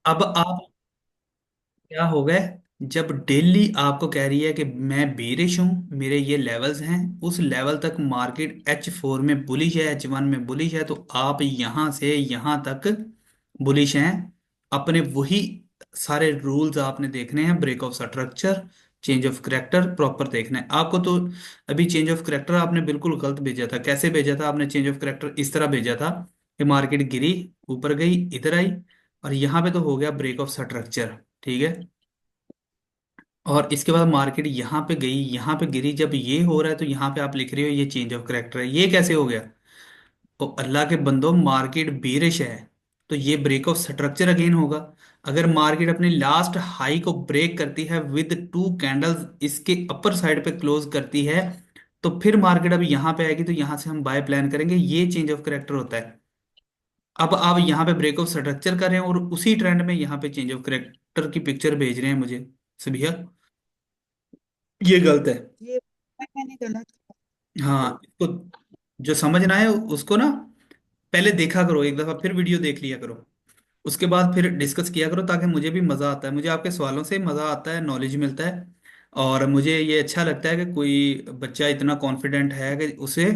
अब आप क्या हो गए, जब डेली आपको कह रही है कि मैं बेरिश हूं, मेरे ये लेवल्स हैं, उस लेवल तक मार्केट H4 में बुलिश है, H1 में बुलिश है, तो आप यहां से यहां तक बुलिश हैं। अपने वही सारे रूल्स आपने देखने हैं, break of structure, change of character proper देखना है आपको। तो अभी चेंज ऑफ करेक्टर आपने बिल्कुल गलत भेजा था। कैसे भेजा था आपने चेंज ऑफ करेक्टर? इस तरह भेजा था कि मार्केट गिरी, ऊपर गई, इधर आई, और यहाँ पे तो हो गया ब्रेक ऑफ स्ट्रक्चर, ठीक है। और इसके बाद मार्केट यहाँ पे गई, यहाँ पे गिरी, जब ये हो रहा है तो यहाँ पे आप लिख रहे हो ये चेंज ऑफ करेक्टर है, ये कैसे हो गया? तो अल्लाह के बंदो, मार्केट बेरिश है तो ये ब्रेक ऑफ स्ट्रक्चर अगेन होगा। अगर मार्केट अपनी लास्ट हाई को ब्रेक करती है विद टू कैंडल्स, इसके अपर साइड पे क्लोज करती है, तो फिर मार्केट अब यहाँ पे आएगी, तो यहाँ से हम बाय प्लान करेंगे, ये चेंज ऑफ करेक्टर होता है। अब आप यहाँ पे ब्रेक ऑफ स्ट्रक्चर कर रहे हैं और उसी ट्रेंड में यहाँ पे चेंज ऑफ करेक्टर की पिक्चर भेज रहे हैं मुझे, से भैया ये गलत है। ये मैंने गलत। हाँ, इसको जो समझना है उसको ना पहले देखा करो, एक दफा फिर वीडियो देख लिया करो, उसके बाद फिर डिस्कस किया करो, ताकि मुझे भी मज़ा आता है, मुझे आपके सवालों से मज़ा आता है, नॉलेज मिलता है। और मुझे ये अच्छा लगता है कि कोई बच्चा इतना कॉन्फिडेंट है कि उसे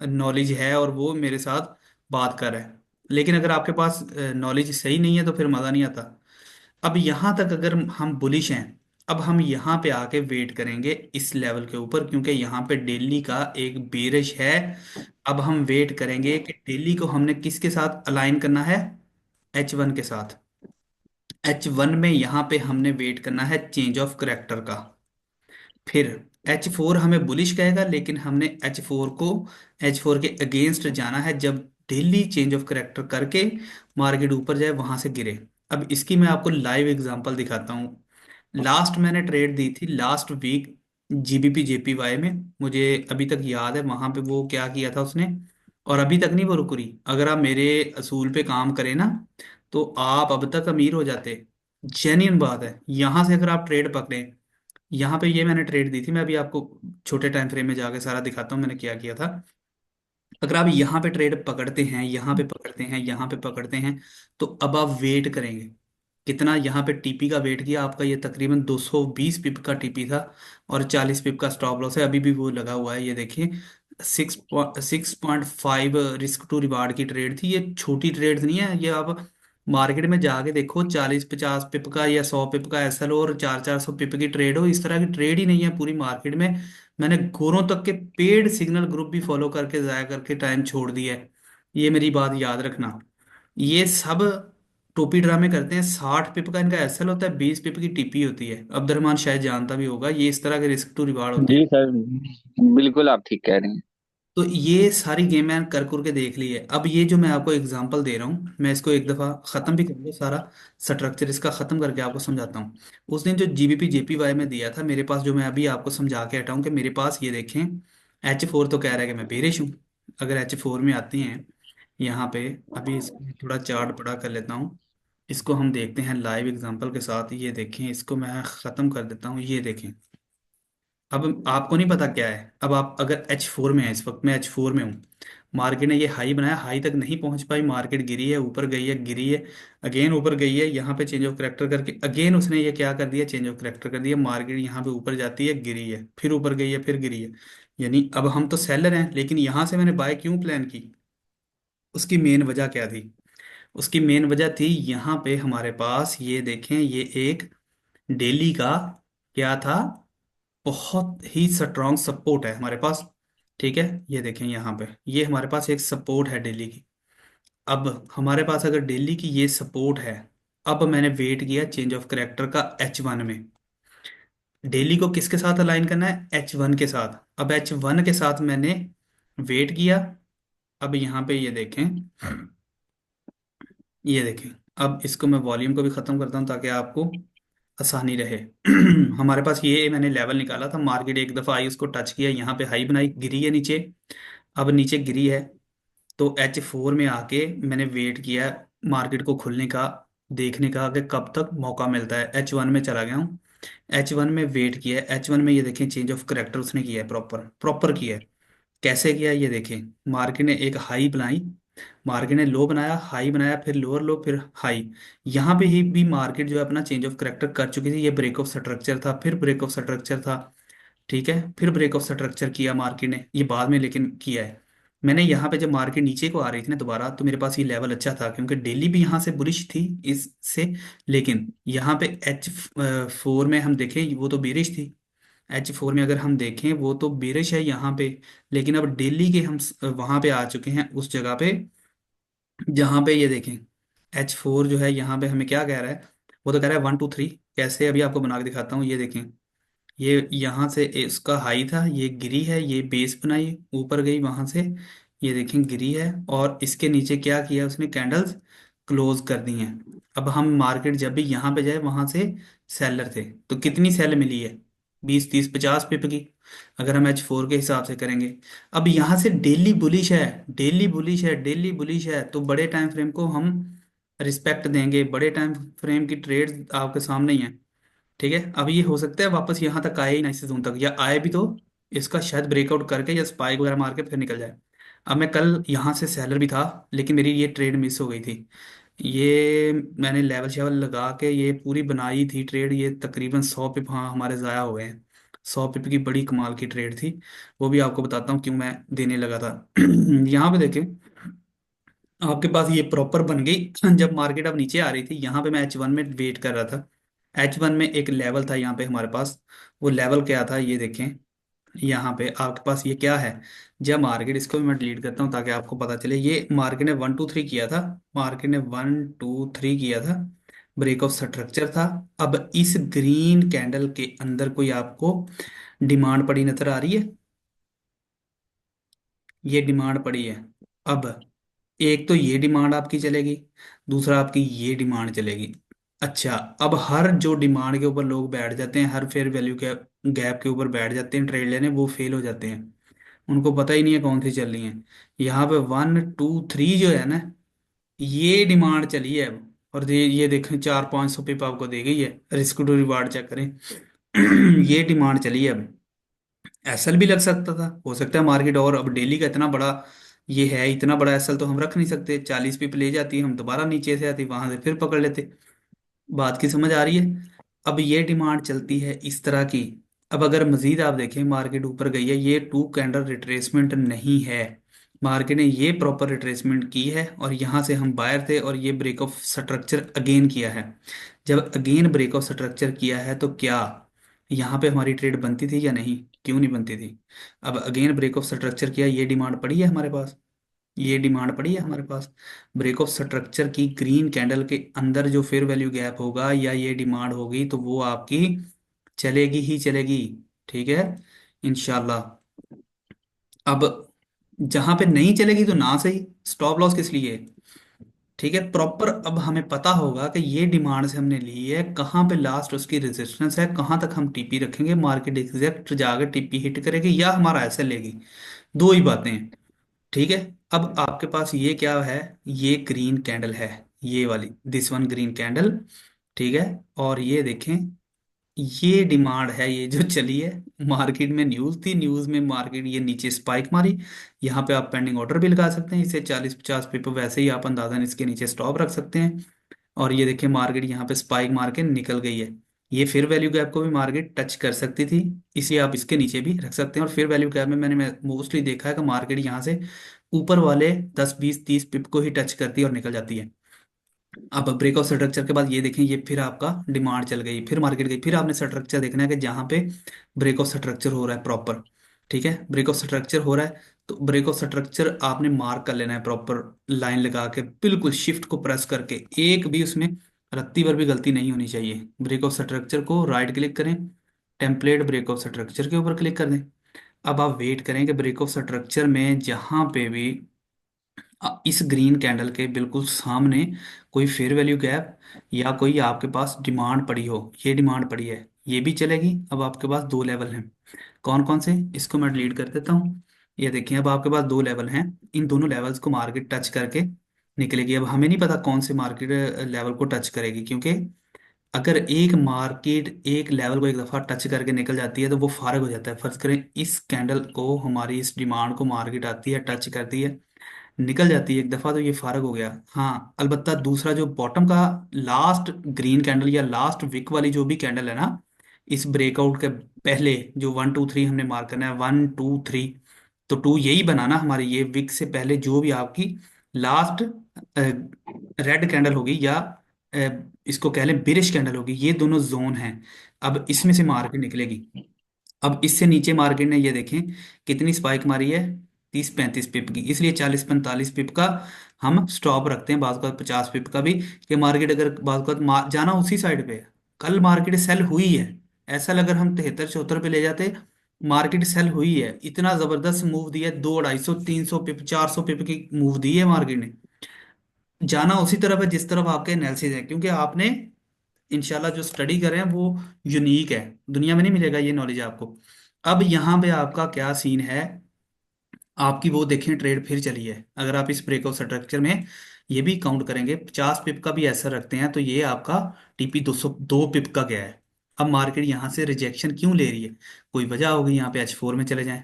नॉलेज है और वो मेरे साथ बात कर रहा है। लेकिन अगर आपके पास नॉलेज सही नहीं है तो फिर मज़ा नहीं आता। अब यहाँ तक अगर हम बुलिश हैं, अब हम यहाँ पे आके वेट करेंगे इस लेवल के ऊपर, क्योंकि यहाँ पे डेली का एक बेरिश है। अब हम वेट करेंगे कि डेली को हमने किसके साथ अलाइन करना है? H1 के साथ। H1 में यहाँ पे हमने वेट करना है चेंज ऑफ करेक्टर का। फिर H4 हमें बुलिश कहेगा, लेकिन हमने H4 को, H4 के अगेंस्ट जाना है जब डेली चेंज ऑफ करेक्टर करके मार्केट ऊपर जाए, वहां से गिरे। अब इसकी मैं आपको लाइव एग्जांपल दिखाता हूँ। लास्ट मैंने ट्रेड दी थी लास्ट वीक GBP JPY में, मुझे अभी तक याद है वहां पे वो क्या किया था उसने। और अभी तक नहीं वो रुक रही, अगर आप मेरे असूल पे काम करें ना, तो आप अब तक अमीर हो जाते। जेन्युइन बात है, यहां से अगर आप ट्रेड पकड़े, यहाँ पे ये मैंने ट्रेड दी थी, मैं अभी आपको छोटे टाइम फ्रेम में जाके सारा दिखाता हूँ मैंने क्या किया था। अगर आप यहाँ पे ट्रेड पकड़ते हैं, यहाँ पे पकड़ते हैं, यहाँ पे पकड़ते हैं, तो अब आप वेट करेंगे कितना? यहाँ पे टीपी का वेट किया आपका, ये तकरीबन 220 पिप का टीपी था, और 40 पिप का स्टॉप लॉस है, अभी भी वो लगा हुआ है, ये देखिए। 6.5 रिस्क टू रिवार्ड की ट्रेड थी, ये छोटी ट्रेड नहीं है ये। आप मार्केट में जाके देखो, 40-50 पिप का या 100 पिप का SL और 400-400 पिप की ट्रेड हो, इस तरह की ट्रेड ही नहीं है पूरी मार्केट में। मैंने गोरों तक के पेड सिग्नल ग्रुप भी फॉलो करके जाया करके टाइम छोड़ दिया है, ये मेरी बात याद रखना। ये सब टोपी ड्रामे करते हैं। 60 पिप का इनका SL होता है, 20 पिप की टीपी होती है, अब्दुलरहमान शायद जानता भी होगा, ये इस तरह के रिस्क टू रिवार्ड होते हैं। जी सर, बिल्कुल आप ठीक कह रहे हैं। तो ये सारी गेम मैंने कर के देख ली है। अब ये जो मैं आपको एग्जांपल दे रहा हूँ, मैं इसको एक दफा खत्म भी करूंगा, सारा स्ट्रक्चर इसका खत्म करके आपको समझाता हूँ। उस दिन जो GBP JPY में दिया था मेरे पास, जो मैं अभी आपको समझा के हटाऊं, कि मेरे पास ये देखें, H4 तो कह रहा है कि मैं बेरिश हूँ। अगर H4 में आती हैं यहाँ पे, अभी इसको मैं थोड़ा चार्ट बड़ा कर लेता हूँ, इसको हम देखते हैं लाइव एग्जांपल के साथ। ये देखें, इसको मैं खत्म कर देता हूँ, ये देखें। अब आपको नहीं पता क्या है, अब आप अगर H4 में है, इस वक्त मैं H4 में हूँ, मार्केट ने ये हाई बनाया, हाई तक नहीं पहुंच पाई, मार्केट गिरी है, ऊपर गई है, गिरी है, अगेन ऊपर गई है, यहाँ पे चेंज ऑफ करेक्टर करके अगेन उसने ये क्या कर दिया, चेंज ऑफ करेक्टर कर दिया, मार्केट यहाँ पे ऊपर जाती है, गिरी है, फिर ऊपर गई है, फिर गिरी है। यानी अब हम तो सेलर हैं, लेकिन यहाँ से मैंने बाय क्यों प्लान की? उसकी मेन वजह क्या थी? उसकी मेन वजह थी, यहाँ पे हमारे पास ये देखें, ये एक डेली का क्या था, बहुत ही स्ट्रांग सपोर्ट है हमारे पास, ठीक है। ये देखें यहाँ पे, ये हमारे पास एक सपोर्ट है डेली की। अब हमारे पास अगर डेली की ये सपोर्ट है, अब मैंने वेट किया चेंज ऑफ करेक्टर का H1 में। डेली को किसके साथ अलाइन करना है? H1 के साथ। अब H1 के साथ मैंने वेट किया। अब यहाँ पे ये देखें। अब इसको मैं वॉल्यूम को भी ख़त्म करता हूँ ताकि आपको आसानी रहे। हमारे पास ये मैंने लेवल निकाला था, मार्केट एक दफ़ा आई, उसको टच किया, यहाँ पे हाई बनाई, गिरी है नीचे। अब नीचे गिरी है, तो H4 में आके मैंने वेट किया मार्केट को खुलने का, देखने का कि कब तक मौका मिलता है। H1 में चला गया हूँ, H1 में वेट किया है। H1 में ये देखें, चेंज ऑफ करेक्टर उसने किया है, प्रॉपर प्रॉपर किया है। कैसे किया है ये देखें, मार्केट ने एक हाई बनाई, मार्केट ने लो बनाया, हाई बनाया, फिर लोअर लो, फिर हाई। यहाँ पे ही भी मार्केट जो है अपना चेंज ऑफ करेक्टर कर चुकी थी। ये ब्रेक ऑफ स्ट्रक्चर था, फिर ब्रेक ऑफ स्ट्रक्चर था, ठीक है, फिर ब्रेक ऑफ स्ट्रक्चर किया मार्केट ने, ये बाद में लेकिन किया है। मैंने यहाँ पे जब मार्केट नीचे को आ रही थी ना दोबारा, तो मेरे पास ये लेवल अच्छा था क्योंकि डेली भी यहाँ से बुलिश थी इससे। लेकिन यहाँ पे H4 में हम देखें वो तो बेरिश थी। H4 में अगर हम देखें वो तो बेरिश है यहाँ पे। लेकिन अब डेली के हम वहां पे आ चुके हैं उस जगह पे जहाँ पे ये देखें H4 जो है यहाँ पे हमें क्या कह रहा है। वो तो कह रहा है 1 2 3। कैसे, अभी आपको बना के दिखाता हूँ, ये देखें। ये यहाँ से इसका हाई था, ये गिरी है, ये बेस बनाई ऊपर गई वहां से, ये देखें गिरी है। और इसके नीचे क्या किया उसने, कैंडल्स क्लोज कर दी हैं। अब हम मार्केट जब भी यहाँ पे जाए वहां से सेलर थे, तो कितनी सेल मिली है, 20 30 50 पिप की, अगर हम H4 के हिसाब से करेंगे। अब यहाँ से डेली बुलिश है, डेली बुलिश है, डेली बुलिश है, तो बड़े टाइम फ्रेम को हम रिस्पेक्ट देंगे। बड़े टाइम फ्रेम की ट्रेड आपके सामने ही है, ठीक है। अब ये हो सकता है वापस यहाँ तक आए ही ना, इस जोन तक, या आए भी तो इसका शायद ब्रेकआउट करके या स्पाइक वगैरह मार के फिर निकल जाए। अब मैं कल यहाँ से सेलर भी था, लेकिन मेरी ये ट्रेड मिस हो गई थी। ये मैंने लेवल शेवल लगा के ये पूरी बनाई थी ट्रेड, ये तकरीबन 100 पिप हाँ हमारे ज़ाया हो गए हैं। 100 पिप की बड़ी कमाल की ट्रेड थी। वो भी आपको बताता हूँ क्यों मैं देने लगा था। यहाँ पे देखें, आपके पास ये प्रॉपर बन गई। जब मार्केट अब नीचे आ रही थी, यहाँ पे मैं H1 में वेट कर रहा था। H1 में एक लेवल था यहाँ पे हमारे पास। वो लेवल क्या था ये देखें। यहाँ पे आपके पास ये क्या है, जब मार्केट, इसको भी मैं डिलीट करता हूँ ताकि आपको पता चले, ये मार्केट ने 1 2 3 किया था। मार्केट ने 1 2 3 किया था, ब्रेक ऑफ स्ट्रक्चर था। अब इस ग्रीन कैंडल के अंदर कोई आपको डिमांड पड़ी नजर आ रही है, ये डिमांड पड़ी है। अब एक तो ये डिमांड आपकी चलेगी, दूसरा आपकी ये डिमांड चलेगी। अच्छा, अब हर जो डिमांड के ऊपर लोग बैठ जाते हैं, हर फेयर वैल्यू के गैप के ऊपर बैठ जाते हैं ट्रेड लेने, वो फेल हो जाते हैं। उनको पता ही नहीं है कौन सी चल रही है। यहाँ पे 1 2 3 जो है ना, ये डिमांड चली है अब। और ये देखें 400 500 पिप आपको दे गई है, रिस्क टू रिवार्ड चेक करें। ये डिमांड चली है अब। एसएल भी लग सकता था, हो सकता है मार्केट, और अब डेली का इतना बड़ा ये है, इतना बड़ा एसएल तो हम रख नहीं सकते। 40 पिप ले जाती, हम दोबारा नीचे से आती, वहां से फिर पकड़ लेते। बात की समझ आ रही है। अब ये डिमांड चलती है इस तरह की। अब अगर मजीद आप देखें मार्केट ऊपर गई है, ये 2 कैंडल रिट्रेसमेंट नहीं है। मार्केट ने ये प्रॉपर रिट्रेसमेंट की है, और यहाँ से हम बायर थे, और ये ब्रेक ऑफ स्ट्रक्चर अगेन किया है। जब अगेन ब्रेक ऑफ स्ट्रक्चर किया है तो क्या यहाँ पे हमारी ट्रेड बनती थी या नहीं, क्यों नहीं बनती थी। अब अगेन ब्रेक ऑफ स्ट्रक्चर किया, ये डिमांड पड़ी है हमारे पास, ये डिमांड पड़ी है हमारे पास। ब्रेक ऑफ स्ट्रक्चर की ग्रीन कैंडल के अंदर जो फेयर वैल्यू गैप होगा या ये डिमांड होगी, तो वो आपकी चलेगी ही चलेगी, ठीक है, इंशाल्लाह। अब जहां पे नहीं चलेगी तो ना सही, स्टॉप लॉस किस लिए, ठीक है, प्रॉपर। अब हमें पता होगा कि ये डिमांड से हमने ली है, कहाँ पे लास्ट उसकी रेजिस्टेंस है, कहाँ तक हम टीपी रखेंगे, मार्केट एग्जैक्ट जाकर टीपी हिट करेगी या हमारा ऐसे लेगी। दो ही बातें हैं, ठीक है। अब आपके पास ये क्या है, ये ग्रीन कैंडल है, ये वाली, दिस वन ग्रीन कैंडल, ठीक है। और ये देखें, ये डिमांड है ये जो चली है। मार्केट में न्यूज थी, न्यूज में मार्केट ये नीचे स्पाइक मारी। यहाँ पे आप पेंडिंग ऑर्डर भी लगा सकते हैं, इसे 40 50 पिप, वैसे ही आप अंदाजन इसके नीचे स्टॉप रख सकते हैं। और ये देखिए मार्केट यहाँ पे स्पाइक मार के निकल गई है। ये फिर वैल्यू गैप को भी मार्केट टच कर सकती थी, इसलिए आप इसके नीचे भी रख सकते हैं। और फिर वैल्यू गैप में मैंने मोस्टली देखा है कि मार्केट यहाँ से ऊपर वाले 10 20 30 पिप को ही टच करती है और निकल जाती है। अब ब्रेक ऑफ स्ट्रक्चर के बाद ये देखें, ये फिर आपका डिमांड चल गई, फिर मार्केट गई, फिर आपने स्ट्रक्चर देखना है कि जहाँ पे ब्रेक ऑफ स्ट्रक्चर हो रहा है प्रॉपर, ठीक है, ब्रेक ऑफ स्ट्रक्चर हो रहा है। तो ब्रेक ऑफ स्ट्रक्चर आपने मार्क कर लेना है प्रॉपर, लाइन लगा के बिल्कुल शिफ्ट को प्रेस करके, एक भी उसमें रत्ती भर भी गलती नहीं होनी चाहिए। ब्रेक ऑफ स्ट्रक्चर को राइट क्लिक करें, टेम्पलेट ब्रेक ऑफ स्ट्रक्चर के ऊपर क्लिक कर दें। अब आप वेट करें कि ब्रेक ऑफ स्ट्रक्चर में जहां पे भी इस ग्रीन कैंडल के बिल्कुल सामने कोई फेयर वैल्यू गैप या कोई आपके पास डिमांड पड़ी हो, ये डिमांड पड़ी है, ये भी चलेगी। अब आपके पास 2 लेवल हैं, कौन कौन से, इसको मैं डिलीट कर देता हूँ। ये देखिए अब आपके पास 2 लेवल हैं, इन दोनों लेवल्स को मार्केट टच करके निकलेगी। अब हमें नहीं पता कौन से मार्केट लेवल को टच करेगी, क्योंकि अगर एक मार्केट एक लेवल को एक दफा टच करके निकल जाती है तो वो फारग हो जाता है। फर्ज करें इस कैंडल को, हमारी इस डिमांड को मार्केट आती है, टच करती है, निकल जाती है एक दफा तो ये फारग हो गया। हाँ अलबत्ता दूसरा जो बॉटम का लास्ट ग्रीन कैंडल या लास्ट विक वाली जो भी कैंडल है ना, इस ब्रेकआउट के पहले जो 1 2 3 हमने मार्क करना है, 1 2 3, तो टू यही बनाना हमारी ये विक से पहले जो भी आपकी लास्ट रेड कैंडल होगी या अ, इसको कह लें बिरिश कैंडल होगी, ये दोनों जोन हैं। अब इसमें से मार्केट निकलेगी। अब इससे नीचे मार्केट ने ये देखें कितनी स्पाइक मारी है, 30 35 पिप की, इसलिए 40 45 पिप का हम स्टॉप रखते हैं, बाज़ अौक़ात 50 पिप का भी, कि मार्केट अगर बाज़ अौक़ात जाना उसी साइड पे है। कल मार्केट सेल हुई है, ऐसा अगर हम 73 74 पे ले जाते, मार्केट सेल हुई है, इतना जबरदस्त मूव दिया है, 2 250 300 पिप 400 पिप की मूव दी है मार्केट ने। जाना उसी तरफ है जिस तरफ आपके एनालिसिस है, क्योंकि आपने इंशाल्लाह जो स्टडी कर रहे हैं वो यूनिक है, दुनिया में नहीं मिलेगा ये नॉलेज आपको। अब यहाँ पे आपका क्या सीन है, आपकी वो देखें ट्रेड फिर चली है, अगर आप इस ब्रेकआउट स्ट्रक्चर में ये भी काउंट करेंगे, 50 पिप का भी ऐसा रखते हैं, तो ये आपका टीपी 202 पिप का गया है। अब मार्केट यहाँ से रिजेक्शन क्यों ले रही है, कोई वजह होगी, यहाँ पे H4 में चले जाएं,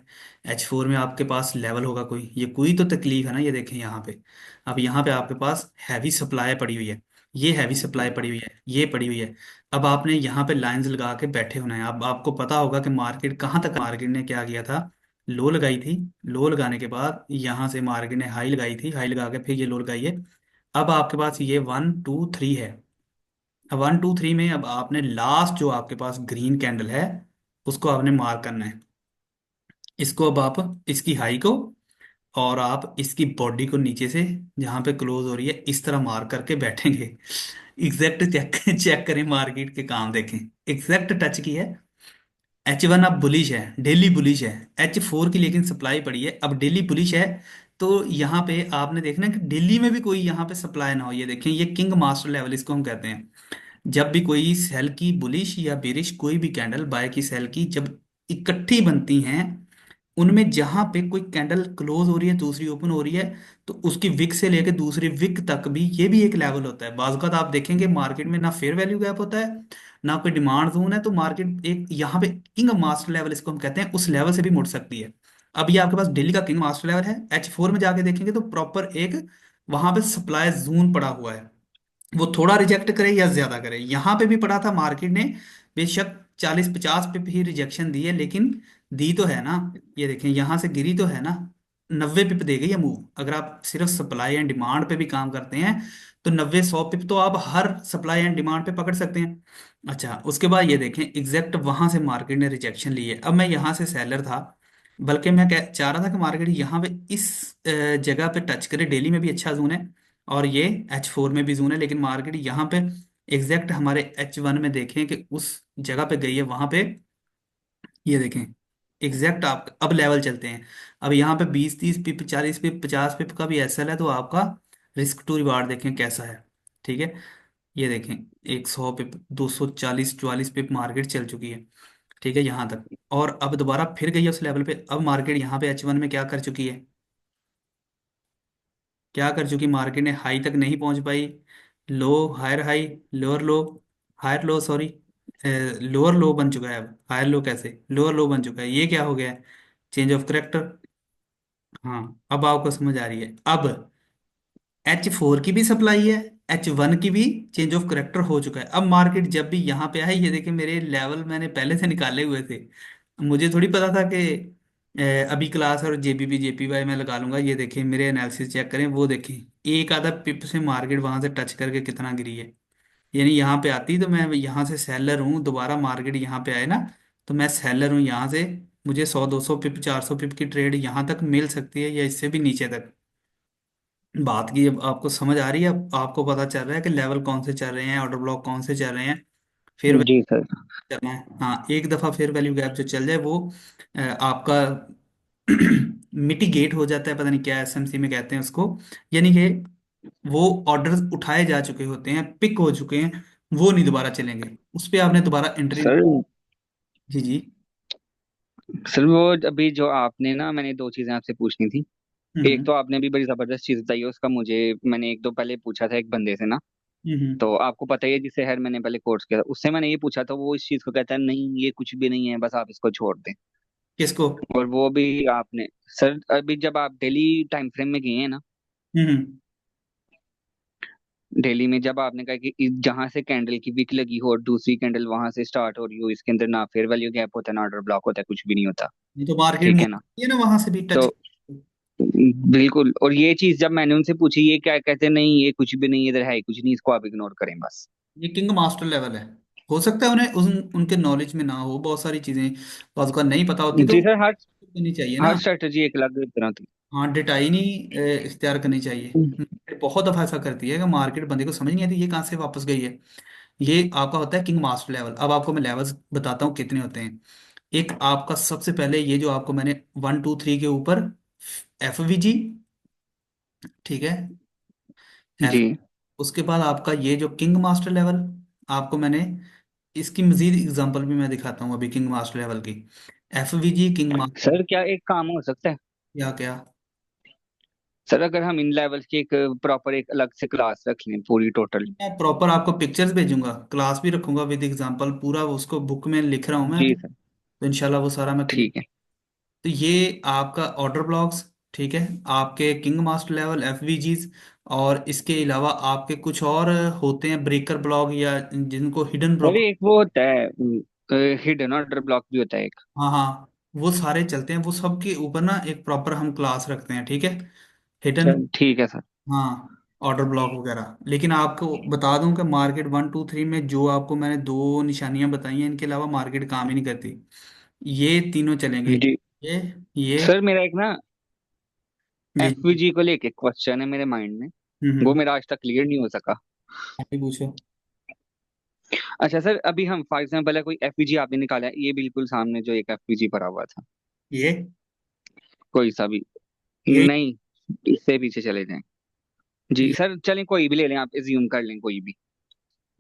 H4 में आपके पास लेवल होगा कोई, ये कोई तो तकलीफ है ना, ये देखें यहाँ पे। अब यहाँ पे आपके पास हैवी सप्लाई पड़ी हुई है, ये हैवी सप्लाई पड़ी हुई है, ये पड़ी हुई है। अब आपने यहाँ पे लाइंस लगा के बैठे होना है। अब आपको पता होगा कि मार्केट कहाँ तक, मार्केट ने क्या किया था, लो लगाई थी, लो लगाने के बाद यहाँ से मार्केट ने हाई लगाई थी, हाई लगा के फिर ये लो लगाई है। अब आपके पास ये 1 2 3 है। अब 1 2 3 में अब आपने लास्ट जो आपके पास ग्रीन कैंडल है उसको आपने मार्क करना है। इसको अब आप इसकी हाई को और आप इसकी बॉडी को नीचे से जहां पे क्लोज हो रही है इस तरह मार्क करके बैठेंगे। एग्जैक्ट चेक चेक करें, मार्केट के काम देखें, एग्जैक्ट टच की है। H1 अब बुलिश है, डेली बुलिश है। H4 की लेकिन सप्लाई पड़ी है, अब डेली बुलिश है। तो यहाँ पे आपने देखना है कि डेली में भी कोई यहाँ पे सप्लाई ना हो, ये देखें ये किंग मास्टर लेवल इसको हम कहते हैं। जब भी कोई सेल की बुलिश या बेरिश कोई भी कैंडल बाय की सेल की जब इकट्ठी बनती हैं, उनमें जहां पे कोई कैंडल क्लोज हो रही है दूसरी ओपन हो रही है, तो उसकी विक से लेकर दूसरी विक तक भी ये भी एक लेवल होता है। बाज़ अौक़ात आप देखेंगे मार्केट में ना फेयर वैल्यू गैप होता है ना कोई डिमांड जोन है, तो मार्केट एक यहाँ पे किंग मास्टर लेवल इसको हम कहते हैं, उस लेवल से भी मुड़ सकती है। अब ये आपके पास दिल्ली का किंग मास्टर लेवल है, H4 में जाके देखेंगे तो प्रॉपर एक वहां पे सप्लाई जोन पड़ा हुआ है। वो थोड़ा रिजेक्ट करे या ज्यादा करे, यहां पे भी पड़ा था मार्केट ने, बेशक 40 50 पे भी रिजेक्शन दी है, लेकिन दी तो है ना। ये देखें यहां से गिरी तो है ना, 90 पिप दे गई है मूव। अगर आप सिर्फ सप्लाई एंड डिमांड पे भी काम करते हैं तो 90 100 पिप तो आप हर सप्लाई एंड डिमांड पे पकड़ सकते हैं। अच्छा उसके बाद ये देखें एग्जैक्ट वहां से मार्केट ने रिजेक्शन ली है। अब मैं यहाँ से सेलर था, बल्कि मैं चाह रहा था कि मार्केट यहाँ पे इस जगह पे टच करे, डेली में भी अच्छा जोन है और ये H4 में भी जोन है, लेकिन मार्केट यहाँ पे एग्जैक्ट हमारे H1 में देखें कि उस जगह पे गई है वहां पे। ये देखें एग्जैक्ट आप अब लेवल चलते हैं। अब यहाँ पे 20 30 पिप 40 पिप 50 पिप का भी एसएल है, तो आपका रिस्क टू रिवार्ड देखें कैसा है। ठीक है, ये देखें 100 पिप 240 44 पिप मार्केट चल चुकी है। ठीक है यहाँ तक, और अब दोबारा फिर गई है उस लेवल पे। अब मार्केट यहाँ पे H1 में क्या कर चुकी है, क्या कर चुकी मार्केट ने, हाई तक नहीं पहुंच पाई, low higher high, lower low, higher low sorry, lower low बन चुका है। अब हायर लो कैसे, लोअर लो बन चुका है, ये क्या हो गया है, चेंज ऑफ करेक्टर। हाँ अब आपको समझ आ रही है। अब H4 की भी सप्लाई है, H1 की भी चेंज ऑफ करेक्टर हो चुका है। अब मार्केट जब भी यहाँ पे आई, ये देखिए मेरे लेवल मैंने पहले से निकाले हुए थे, मुझे थोड़ी पता था कि अभी क्लास और जेबीबी जेपीवाई मैं लगा लूंगा। ये देखें मेरे एनालिसिस चेक करें, वो देखें एक आधा पिप से मार्केट वहां से टच करके कितना गिरी है। यानी यहाँ पे आती तो मैं यहाँ से सेलर हूँ, दोबारा मार्केट यहाँ पे आए ना तो मैं सेलर हूँ यहाँ से, मुझे 100 200 पिप 400 पिप की ट्रेड यहाँ तक मिल सकती है या इससे भी नीचे तक। बात की अब आपको समझ आ रही है, अब आपको पता चल रहा है कि लेवल कौन से चल रहे हैं, ऑर्डर ब्लॉक कौन से चल रहे हैं, फिर जी सर। चलना है। हाँ एक दफा फेयर वैल्यू गैप जो चल जाए वो आपका मिटिगेट हो जाता है, पता नहीं क्या एसएमसी में कहते हैं उसको, यानी कि वो ऑर्डर्स उठाए जा चुके होते हैं, पिक हो चुके हैं, वो नहीं दोबारा चलेंगे, उस पे आपने दोबारा एंट्री। सर जी जी। सर वो अभी जो आपने ना, मैंने दो चीजें आपसे पूछनी थी। एक हम्म तो आपने अभी बड़ी जबरदस्त चीज बताई है, उसका मुझे मैंने एक दो पहले पूछा था एक बंदे से ना। हम्म। तो आपको पता ही है जिससे खैर मैंने पहले कोर्स किया था, उससे मैंने ये पूछा था, वो इस चीज को कहता है नहीं ये कुछ भी नहीं है, बस आप इसको छोड़ दें। किसको। और वो भी आपने, सर अभी जब आप डेली टाइम फ्रेम में गए हैं ना, हम्म। डेली में जब आपने कहा कि जहां से कैंडल की विक लगी हो और दूसरी कैंडल वहां से स्टार्ट हो रही हो, इसके अंदर ना फेयर वैल्यू गैप होता है ना ऑर्डर ब्लॉक होता है, कुछ भी नहीं होता। ये तो मार्केट ठीक मूव है ना? है ना, वहां से भी टच। तो बिल्कुल, और ये चीज जब मैंने उनसे पूछी, ये क्या कहते हैं, नहीं ये कुछ भी नहीं, इधर है ही कुछ नहीं, इसको आप इग्नोर करें बस। ये किंग मास्टर लेवल है। हो सकता है उन्हें उनके नॉलेज में ना हो बहुत सारी चीजें, तो उसका नहीं पता होती तो जी सर, हर करनी चाहिए हर ना। स्ट्रेटजी एक अलग तरह की। हाँ, डिटाई नहीं इख्तियार करनी चाहिए। मार्केट बहुत दफा ऐसा करती है कि मार्केट बंदे को समझ नहीं आती ये कहाँ से वापस गई है। ये आपका होता है किंग मास्टर लेवल। अब आपको मैं लेवल्स बताता हूँ कितने होते हैं। एक आपका सबसे पहले ये जो आपको मैंने 1 2 3 के ऊपर FVG, ठीक है, एफ। जी उसके बाद आपका ये जो किंग मास्टर लेवल, आपको मैंने इसकी मजीद एग्जांपल भी मैं दिखाता हूँ अभी किंग मास्टर लेवल की। FVG king master. सर, क्या एक काम हो सकता है? क्या क्या? सर, अगर हम इन लेवल्स की एक प्रॉपर एक अलग से क्लास रख लें पूरी टोटल। मैं प्रॉपर आपको पिक्चर्स भेजूंगा, क्लास भी रखूंगा विद एग्जांपल, पूरा उसको बुक में लिख रहा हूँ मैं जी अभी। सर। तो इंशाल्लाह वो सारा मैं क्लियर। ठीक है। तो ये आपका ऑर्डर ब्लॉक्स, ठीक है, आपके किंग मास्टर लेवल FVGs। और इसके अलावा आपके कुछ और होते हैं ब्रेकर ब्लॉक, या जिनको हिडन सर, ब्लॉक। एक वो होता है हिडन ऑर्डर ब्लॉक भी होता है एक। हाँ हाँ, वो सारे चलते हैं, वो सब के ऊपर ना एक प्रॉपर हम क्लास रखते हैं, ठीक है। हिडन, सर ठीक है सर। हाँ, ऑर्डर ब्लॉक वगैरह। लेकिन आपको बता दूं कि मार्केट 1 2 3 में जो आपको मैंने दो निशानियां बताई हैं, इनके अलावा मार्केट काम ही नहीं करती। ये तीनों चलेंगे। जी ये सर, मेरा एक ना ये एफवीजी को लेके क्वेश्चन है मेरे माइंड में। वो हम्म। मेरा आज तक क्लियर नहीं हो सका। आगे पूछो। अच्छा सर, अभी हम फॉर एग्जाम्पल है, कोई एफवीजी आपने निकाला है, ये बिल्कुल सामने जो एक एफवीजी पड़ा हुआ था, ये कोई सा भी। ये नहीं, इससे पीछे चले जाएं। जी ये सर, चलें कोई भी ले लें, आप एज्यूम कर लें कोई भी।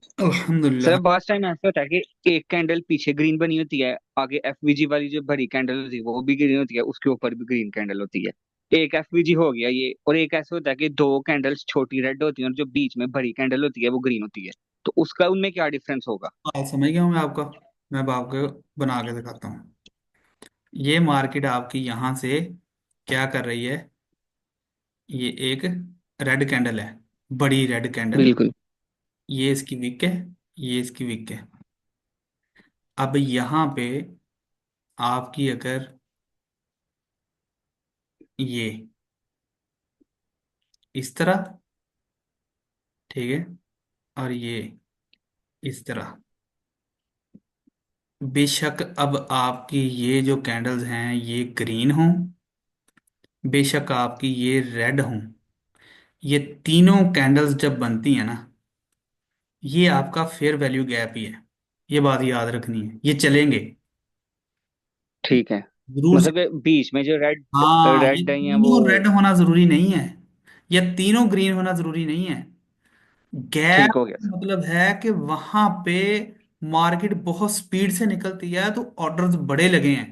सर, अल्हम्दुलिल्लाह। अब बहुत टाइम ऐसा होता है कि एक कैंडल पीछे ग्रीन बनी होती है, आगे एफवीजी वाली जो बड़ी कैंडल होती है वो भी ग्रीन होती है, उसके ऊपर भी ग्रीन कैंडल होती है। एक एफवीजी हो गया ये, और एक ऐसा होता है कि दो कैंडल्स छोटी रेड होती है और जो बीच में बड़ी कैंडल होती है वो ग्रीन होती है। तो उसका उनमें क्या डिफरेंस होगा? बात समझ गया हूँ मैं आपका। मैं अब आपको बना के दिखाता हूँ। ये मार्केट आपकी यहाँ से क्या कर रही है। ये एक रेड कैंडल है, बड़ी रेड कैंडल। बिल्कुल। ये इसकी विक है, ये इसकी विक है। अब यहाँ पे आपकी अगर ये इस तरह, ठीक है, और ये इस तरह, बेशक अब आपकी ये जो कैंडल्स हैं ये ग्रीन हों, बेशक आपकी ये रेड हों, ये तीनों कैंडल्स जब बनती हैं ना, ये आपका फेयर वैल्यू गैप ही है। ये बात याद रखनी है, ये चलेंगे ठीक है। जरूर से। मतलब कि बीच में जो रेड हाँ, ये रेड है या वो। तीनों रेड होना जरूरी नहीं है, या तीनों ग्रीन होना जरूरी नहीं है। ठीक गैप हो गया सर। मतलब है कि वहां पे मार्केट बहुत स्पीड से निकलती है तो ऑर्डर्स बड़े लगे हैं।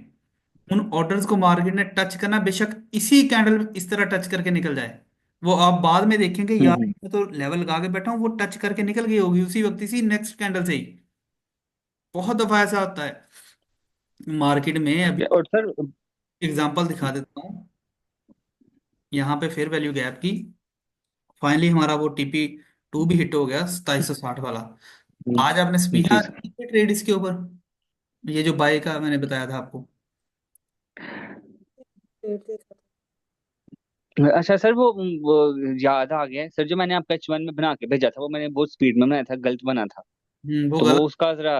उन ऑर्डर्स को मार्केट ने टच करना, बेशक इसी कैंडल में इस तरह टच करके निकल जाए, वो आप बाद में देखेंगे यार हम्म। मैं तो लेवल लगा के बैठा हूँ, वो टच करके निकल गई होगी उसी वक्त, इसी नेक्स्ट कैंडल से ही। बहुत दफा ऐसा होता है मार्केट में। अभी और सर। एग्जांपल दिखा देता हूँ यहाँ पे फेयर वैल्यू गैप की। फाइनली हमारा वो TP2 भी हिट हो गया, 2760 वाला। आज आपने जी स्पीहा सर। ट्रेड इसके ऊपर, ये जो बाय का मैंने बताया था आपको। अच्छा सर, वो याद आ गया है सर, जो मैंने आपका H1 में बना के भेजा था वो मैंने बहुत स्पीड में बनाया था, गलत बना था। वो तो वो गलत। उसका जरा,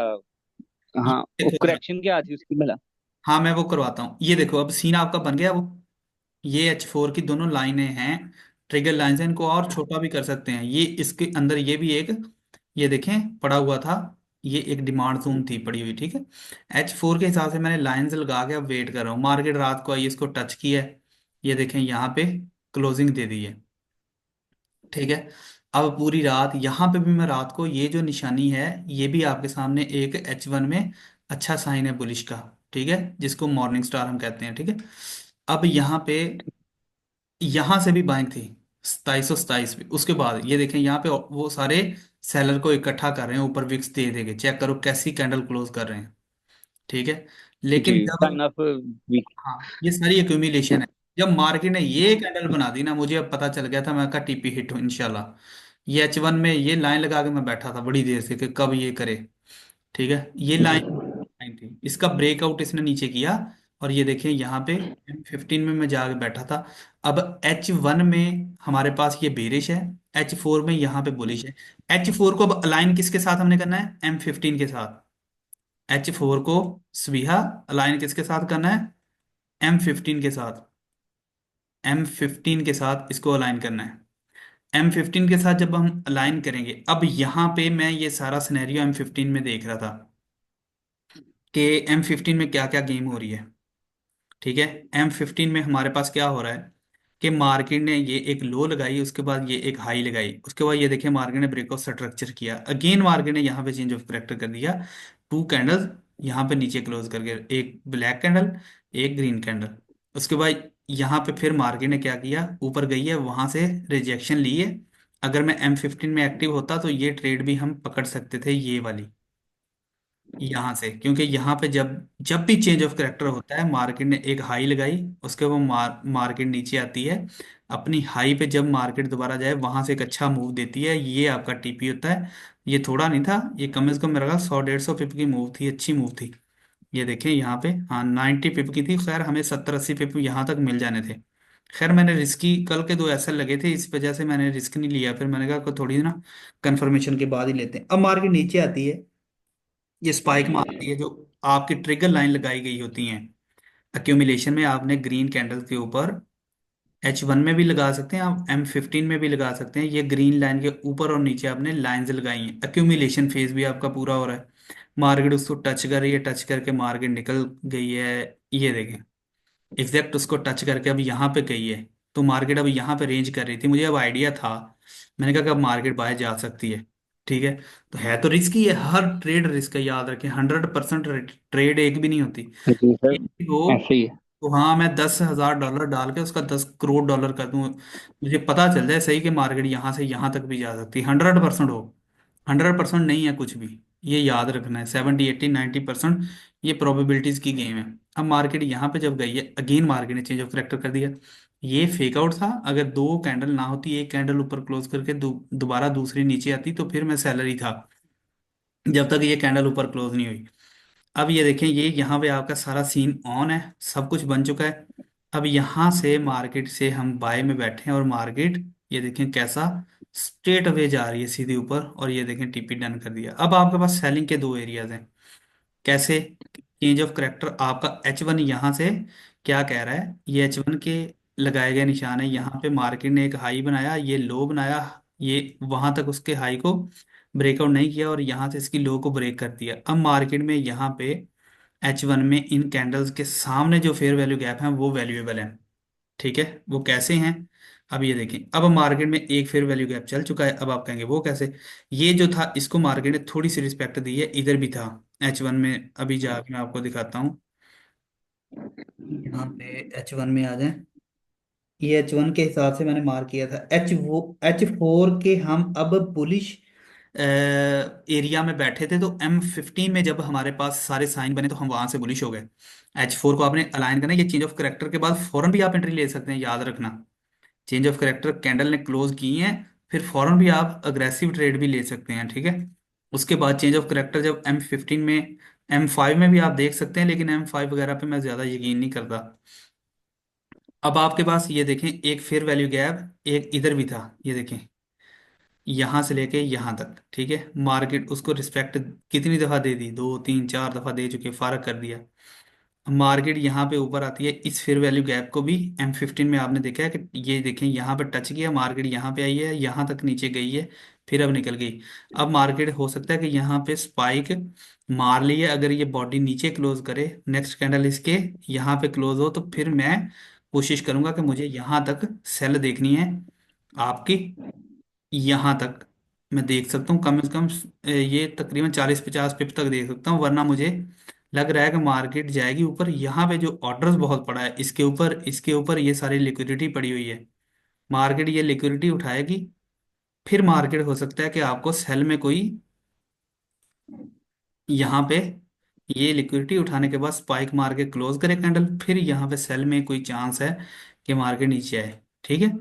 ये हाँ, वो देखो जरा। करेक्शन क्या थी उसकी भला? हाँ, मैं वो करवाता हूँ, ये देखो अब सीन आपका बन गया वो। ये H4 की दोनों लाइनें हैं, ट्रिगर लाइंस हैं, इनको और छोटा भी कर सकते हैं। ये इसके अंदर ये भी एक, ये देखें पड़ा हुआ था, ये एक डिमांड जोन थी पड़ी हुई, ठीक है। H4 के हिसाब से मैंने लाइंस लगा के अब वेट कर रहा हूँ, मार्केट रात को आई इसको टच किया है, ये देखें यहाँ पे क्लोजिंग दे दी है, ठीक है। अब पूरी रात यहाँ पे भी मैं रात को ये जो निशानी है, ये भी आपके सामने एक H1 में अच्छा साइन है बुलिश का, ठीक है, जिसको मॉर्निंग स्टार हम कहते हैं, ठीक है। अब यहाँ पे, यहाँ से भी बाइंग थी 2727 पे, उसके बाद ये देखें यहाँ पे वो सारे सेलर को इकट्ठा कर रहे हैं ऊपर, विक्स दे देके चेक करो कैसी कैंडल क्लोज कर रहे हैं, ठीक है। जी, लेकिन जब, साइन ऑफ वीक। हाँ, ये सारी एक्यूमिलेशन है, जब मार्केट ने ये कैंडल बना दी ना, मुझे अब पता चल गया था, मैं कहा टीपी हिट हो इंशाल्लाह। ये H1 में ये लाइन लगा के मैं बैठा था बड़ी देर से कि कब ये करे। ठीक है, ये लाइन थी, इसका ब्रेकआउट इसने नीचे किया। और ये देखिए यहाँ पे M15 में मैं जाके बैठा था। अब H1 में हमारे पास ये बेरिश है, H4 में यहाँ पे बुलिश है। H4 को अब अलाइन किसके साथ हमने करना है? M15 के साथ। H4 को स्वीहा अलाइन किसके साथ करना है? M15 के साथ। M15 के साथ इसको अलाइन करना है। M15 के साथ जब हम अलाइन करेंगे, अब यहाँ पे मैं ये सारा सिनेरियो M15 में देख रहा था कि M15 में क्या क्या गेम हो रही है। ठीक है, M15 में हमारे पास क्या हो रहा है कि मार्केट ने ये एक लो लगाई, उसके बाद ये एक हाई लगाई, उसके बाद ये देखिए मार्केट ने ब्रेकआउट स्ट्रक्चर किया, अगेन मार्केट ने यहाँ पे चेंज ऑफ करेक्टर कर दिया। टू कैंडल्स यहाँ पे नीचे क्लोज करके, एक ब्लैक कैंडल, एक ग्रीन कैंडल। उसके बाद यहाँ पे फिर मार्केट ने क्या किया, ऊपर गई है, वहां से रिजेक्शन ली है। अगर मैं M15 में एक्टिव होता तो ये ट्रेड भी हम पकड़ सकते थे, ये वाली यहाँ से, क्योंकि यहाँ पे जब जब भी चेंज ऑफ करेक्टर होता है, मार्केट ने एक हाई लगाई, उसके बाद मार्केट नीचे आती है, अपनी हाई पे जब मार्केट दोबारा जाए वहां से एक अच्छा मूव देती है, ये आपका टीपी होता है। ये थोड़ा नहीं था, ये कम से कम मेरा 100 150 पिप की मूव थी, अच्छी मूव थी। ये देखें यहाँ पे, हाँ 90 पिप की थी, खैर हमें 70 80 पिप यहाँ तक मिल जाने थे। खैर मैंने रिस्की, कल के दो ऐसे लगे थे, इस वजह से मैंने रिस्क नहीं लिया, फिर मैंने कहा थोड़ी ना कंफर्मेशन के बाद ही लेते हैं। अब मार्केट नीचे आती है, ये स्पाइक मारती है, जो आपकी ट्रिगर लाइन लगाई गई होती हैं एक्यूमुलेशन में, आपने ग्रीन कैंडल के ऊपर H1 में भी लगा सकते हैं, आप M15 में भी लगा सकते हैं। ये ग्रीन लाइन के ऊपर और नीचे आपने लाइंस लगाई हैं, एक्यूमुलेशन फेज भी आपका पूरा हो रहा है। मार्केट उसको टच कर रही है, टच करके मार्केट निकल गई है। ये देखें, एग्जैक्ट उसको टच करके अब यहाँ पे गई है। तो मार्केट अब यहाँ पे रेंज कर रही थी, मुझे अब आइडिया था, मैंने कहा कि अब मार्केट बाहर जा सकती है। ठीक है, तो है तो रिस्की है, हर ट्रेड रिस्क है, याद रखें, 100% ट्रेड एक भी नहीं होती। जी सर, एक भी हो ऐसे ही है। तो हाँ, मैं $10,000 डाल के उसका $10 करोड़ कर दूं, मुझे पता चल जाए सही कि मार्केट यहाँ से यहाँ तक भी जा सकती है, 100% हो। 100% नहीं है कुछ भी, ये याद रखना है, 70 80 90% ये प्रोबेबिलिटीज की गेम है। अब मार्केट यहाँ पे जब गई है, अगेन मार्केट ने चेंज ऑफ करेक्टर कर दिया। ये फेक आउट था, अगर दो कैंडल ना होती, एक कैंडल ऊपर क्लोज करके दोबारा दूसरी नीचे आती, तो फिर मैं सैलरी था, जब तक ये कैंडल ऊपर क्लोज नहीं हुई। अब ये देखें, ये यहाँ पे आपका सारा सीन ऑन है, सब कुछ बन चुका है। अब यहाँ से मार्केट से हम बाय में बैठे हैं, और मार्केट ये देखें कैसा स्ट्रेट अवे जा रही है सीधे ऊपर, और ये देखें टीपी डन कर दिया। अब आपके पास सेलिंग के दो एरियाज हैं। कैसे? चेंज ऑफ करेक्टर आपका H1 यहाँ से क्या कह रहा है, ये H1 के लगाए गए निशान है, यहाँ पे मार्केट ने एक हाई बनाया, ये लो बनाया, ये वहां तक उसके हाई को ब्रेकआउट नहीं किया, और यहाँ से इसकी लो को ब्रेक कर दिया। अब मार्केट में यहाँ पे H1 में इन कैंडल्स के सामने जो फेयर वैल्यू गैप है वो वैल्यूएबल है। ठीक है, वो कैसे हैं? अब ये देखें, अब मार्केट में एक फेयर वैल्यू गैप चल चुका है, अब आप कहेंगे वो कैसे? ये जो था, इसको मार्केट ने थोड़ी सी रिस्पेक्ट दी है, इधर भी था H1 में, अभी जाके मैं आपको दिखाता हूँ। यहाँ पे H1 में आ जाए, ये H1 के हिसाब से मैंने मार्क किया था, H4 के हम अब बुलिश एरिया में बैठे थे, तो M15 में जब हमारे पास सारे साइन बने तो हम वहां से बुलिश हो गए। H4 को आपने अलाइन करना है, ये चेंज ऑफ करेक्टर के बाद फौरन भी आप एंट्री ले सकते हैं, याद रखना। चेंज ऑफ करेक्टर कैंडल ने क्लोज की है, फिर फौरन भी आप अग्रेसिव ट्रेड भी ले सकते हैं। ठीक है, उसके बाद चेंज ऑफ करेक्टर जब M15 में, M5 में भी आप देख सकते हैं, लेकिन M5 वगैरह पे मैं ज्यादा यकीन नहीं करता। अब आपके पास ये देखें, एक फेयर वैल्यू गैप एक इधर भी था, ये देखें यहां से लेके यहां तक। ठीक है, मार्केट उसको रिस्पेक्ट कितनी दफा दे दी, 2 3 4 दफा दे चुके, फारक कर दिया। मार्केट यहाँ पे ऊपर आती है, इस फेयर वैल्यू गैप को भी M15 में आपने देखा है कि ये देखें यहाँ पे टच किया, मार्केट यहाँ पे आई है, यहाँ तक नीचे गई है, फिर अब निकल गई। अब मार्केट हो सकता है कि यहाँ पे स्पाइक मार लिए, अगर ये बॉडी नीचे क्लोज करे, नेक्स्ट कैंडल इसके यहाँ पे क्लोज हो, तो फिर मैं कोशिश करूंगा कि मुझे यहाँ तक सेल देखनी है आपकी, यहाँ तक मैं देख सकता हूँ कम से कम, ये तकरीबन 40 50 पिप तक देख सकता हूँ, वरना मुझे लग रहा है कि मार्केट जाएगी ऊपर। यहाँ पे जो ऑर्डर्स बहुत पड़ा है, इसके ऊपर ये सारी लिक्विडिटी पड़ी हुई है, मार्केट ये लिक्विडिटी उठाएगी, फिर मार्केट हो सकता है कि आपको सेल में कोई, यहाँ पे ये लिक्विडिटी उठाने के बाद स्पाइक मार के क्लोज करे कैंडल, फिर यहाँ पे सेल में कोई चांस है कि मार्केट नीचे आए। ठीक है,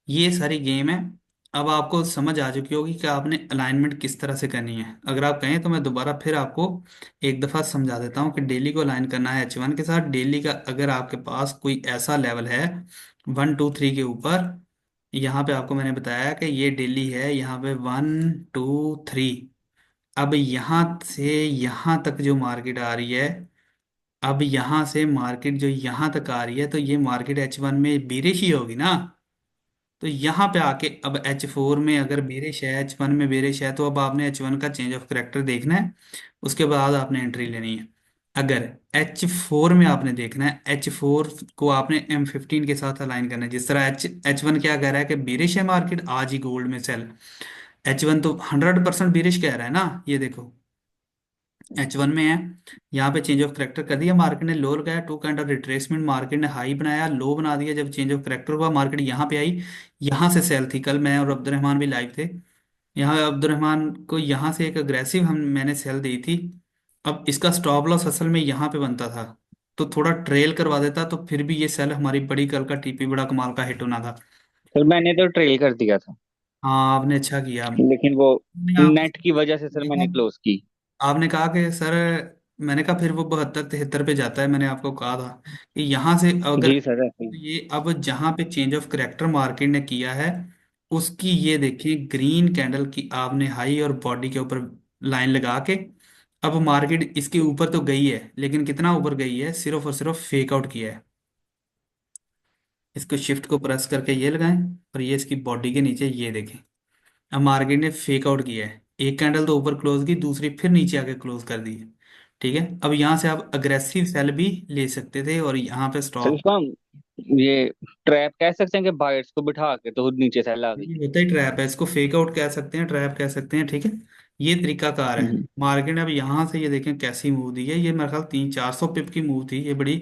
ये सारी गेम है। अब आपको समझ आ चुकी होगी कि आपने अलाइनमेंट किस तरह से करनी है। अगर आप कहें तो मैं दोबारा फिर आपको एक दफ़ा समझा देता हूँ कि डेली को अलाइन करना है H1 के साथ। डेली का अगर आपके पास कोई ऐसा लेवल है 1 2 3 के ऊपर, यहाँ पे आपको मैंने बताया कि ये डेली है, यहाँ पे 1 2 3। अब यहाँ से यहाँ तक जो मार्केट आ रही है, अब यहाँ से मार्केट जो यहाँ तक आ रही है, तो ये मार्केट H1 में बेरिश ही होगी ना। तो यहाँ पे आके अब H4 में अगर बेरिश है, H1 में बेरिश है, तो अब आपने H1 का चेंज ऑफ करेक्टर देखना है। उसके बाद आपने एंट्री लेनी है। अगर H4 में आपने देखना है, H4 को आपने M15 के साथ अलाइन करना है। जिस तरह H1 क्या कह रहा है कि बेरिश है मार्केट, आज ही गोल्ड में सेल। H1 तो 100% बेरिश कह रहा है ना, ये देखो H1 में है। यहाँ पे चेंज ऑफ करेक्टर कर दिया मार्केट ने, लो लगाया, two kind of retracement, market ने हाई बनाया, लो बना दिया। जब चेंज ऑफ करेक्टर हुआ, मार्केट यहाँ पे आई, यहाँ से सेल थी। कल मैं और अब्दुलरहमान भी लाइव थे। यहाँ अब्दुलरहमान को यहाँ से एक अग्रेसिव हम मैंने सेल दी थी। अब इसका स्टॉप लॉस असल में यहाँ पे बनता था, तो थोड़ा ट्रेल करवा देता तो फिर भी ये सेल हमारी बड़ी, कल का टीपी बड़ा कमाल का हिट होना था। सर मैंने तो ट्रेल कर दिया था, हाँ, आपने अच्छा किया। लेकिन वो मैंने आपको नेट की वजह से सर देखा, मैंने क्लोज की। आपने कहा कि सर, मैंने कहा फिर वो 72 73 पे जाता है। मैंने आपको कहा था कि यहाँ से अगर जी सर ऐसे ही। ये अब जहाँ पे चेंज ऑफ करेक्टर मार्केट ने किया है, उसकी ये देखिए ग्रीन कैंडल की आपने हाई और बॉडी के ऊपर लाइन लगा के, अब मार्केट इसके ऊपर तो गई है, लेकिन कितना ऊपर गई है, सिर्फ और सिर्फ फेक आउट किया है। इसको शिफ्ट को प्रेस करके ये लगाएं, और ये इसकी बॉडी के नीचे ये देखें, अब मार्केट ने फेक आउट किया है। एक कैंडल तो ऊपर क्लोज की, दूसरी फिर नीचे आके क्लोज कर दी है। ठीक है, अब यहाँ से आप अग्रेसिव सेल भी ले सकते थे, और यहाँ पे सर स्टॉप। इसको हम ये ट्रैप कह सकते हैं कि बायर्स को बिठा के तो नीचे से ला गई। ये होता ही ट्रैप है, इसको फेक आउट कह सकते हैं, ट्रैप कह सकते हैं। ठीक है, ये तरीकाकार है। हम्म। मार्केट ने अब यहाँ से ये देखें कैसी मूव दी है। ये मेरे ख्याल 300 400 पिप की मूव थी, ये बड़ी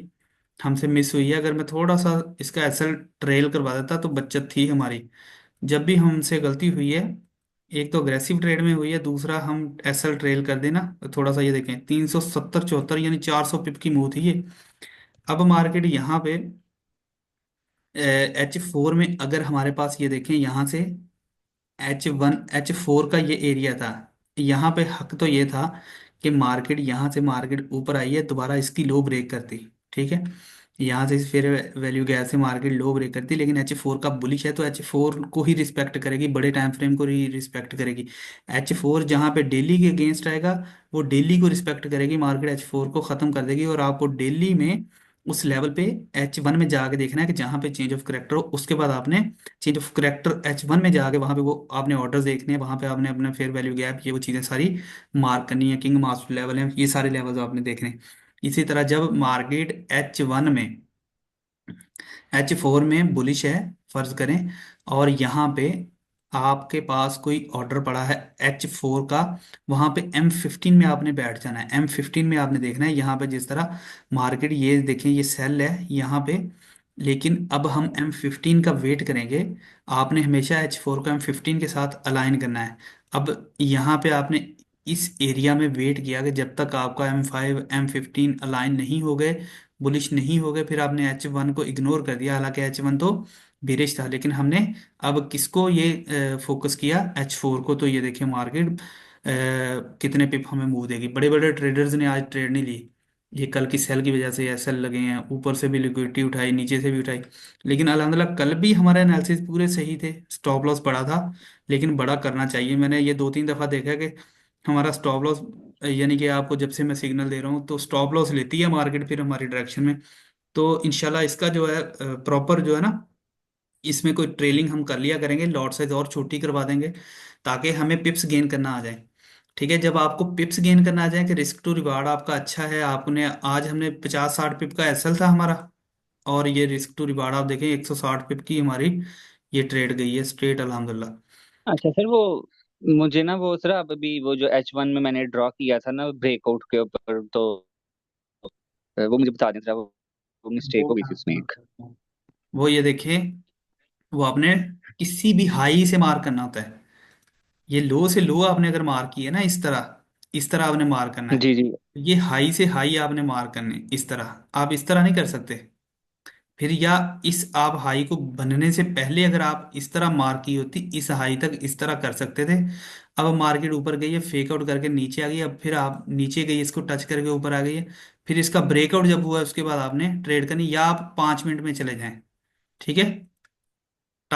हमसे मिस हुई है। अगर मैं थोड़ा सा इसका एसएल ट्रेल करवा देता तो बचत थी हमारी। जब भी हमसे गलती हुई है, एक तो अग्रेसिव ट्रेड में हुई है, दूसरा हम एसएल ट्रेल कर देना तो थोड़ा सा, ये देखें 370 74, यानी 400 पिप की मूव थी ये। अब मार्केट यहाँ पे H4 में अगर हमारे पास ये देखें, यहाँ से H4 का ये एरिया था। यहाँ पे हक तो ये था कि मार्केट यहाँ से मार्केट ऊपर आई है, दोबारा इसकी लो ब्रेक करती। ठीक है, यहाँ से फिर वैल्यू गया से मार्केट लो ब्रेक करती, लेकिन H4 का बुलिश है तो H4 को ही रिस्पेक्ट करेगी, बड़े टाइम फ्रेम को ही रिस्पेक्ट करेगी। H4 जहाँ पे डेली के अगेंस्ट आएगा, वो डेली को रिस्पेक्ट करेगी, मार्केट H4 को खत्म कर देगी। और आपको डेली में उस लेवल पे H1 में जाके देखना है कि जहाँ पे चेंज ऑफ करेक्टर हो, उसके बाद आपने चेंज ऑफ करेक्टर H1 में जाके वहां पे वो आपने ऑर्डर्स देखने हैं, वहां पे आपने अपने फेयर वैल्यू गैप, ये वो चीजें सारी मार्क करनी है। किंग मास्टर लेवल है, ये सारे लेवल्स आपने देखने हैं। इसी तरह जब मार्केट H1 में, H4 में बुलिश है फर्ज करें, और यहाँ पे आपके पास कोई ऑर्डर पड़ा है H4 का, वहां पे M15 में आपने बैठ जाना है। M15 में आपने देखना है, यहाँ पे जिस तरह मार्केट, ये देखें ये सेल है यहाँ पे, लेकिन अब हम M15 का वेट करेंगे। आपने हमेशा H4 को M15 के साथ अलाइन करना है। अब यहाँ पे आपने इस एरिया में वेट किया कि जब तक आपका M5 M15 अलाइन नहीं हो गए, बुलिश नहीं हो गए, फिर आपने H1 को इग्नोर कर दिया। हालांकि H1 तो बेरिश था, लेकिन हमने अब किसको ये फोकस किया, H4 को। तो ये देखिए मार्केट कितने पिप हमें मूव देगी। बड़े बड़े ट्रेडर्स ने आज ट्रेड नहीं ली, ये कल की सेल की वजह से एसएल लगे हैं, ऊपर से भी लिक्विडिटी उठाई, नीचे से भी उठाई। लेकिन अल्हम्दुलिल्लाह कल भी हमारे एनालिसिस पूरे सही थे, स्टॉप लॉस बड़ा था, लेकिन बड़ा करना चाहिए। मैंने ये 2 3 दफा देखा कि हमारा स्टॉप लॉस, यानी कि आपको जब से मैं सिग्नल दे रहा हूँ तो स्टॉप लॉस लेती है मार्केट फिर हमारी डायरेक्शन में। तो इंशाल्लाह इसका जो है प्रॉपर जो है ना, इसमें कोई ट्रेलिंग हम कर लिया करेंगे, लॉट साइज और छोटी करवा देंगे, ताकि हमें पिप्स गेन करना आ जाए। ठीक है, जब आपको पिप्स गेन करना आ जाए कि रिस्क टू रिवार्ड आपका अच्छा है, आपने आज हमने 50 60 पिप का एसएल था हमारा, और ये रिस्क टू रिवार्ड आप देखें 160 पिप की हमारी ये ट्रेड गई है स्ट्रेट, अल्हम्दुलिल्लाह। अच्छा सर वो मुझे ना वो सर अब अभी वो जो H1 में मैंने ड्रॉ किया था ना ब्रेकआउट के ऊपर, तो वो मुझे बता दें सर, वो मिस्टेक वो हो गई थी उसमें एक। वो ये देखें, वो आपने किसी भी हाई से मार करना होता है। ये लो से लो आपने अगर मार की है ना, इस तरह आपने मार करना है। जी जी। ये हाई से हाई आपने मार करने, इस तरह आप इस तरह नहीं कर सकते। फिर या इस आप हाई को बनने से पहले अगर आप इस तरह मार की होती, इस हाई तक इस तरह कर सकते थे। अब मार्केट ऊपर गई है, फेक आउट करके नीचे आ गई, अब फिर आप नीचे गई, इसको टच करके ऊपर आ गई है। फिर इसका ब्रेकआउट जब हुआ उसके बाद आपने ट्रेड करनी, या आप 5 मिनट में चले जाएं। ठीक है।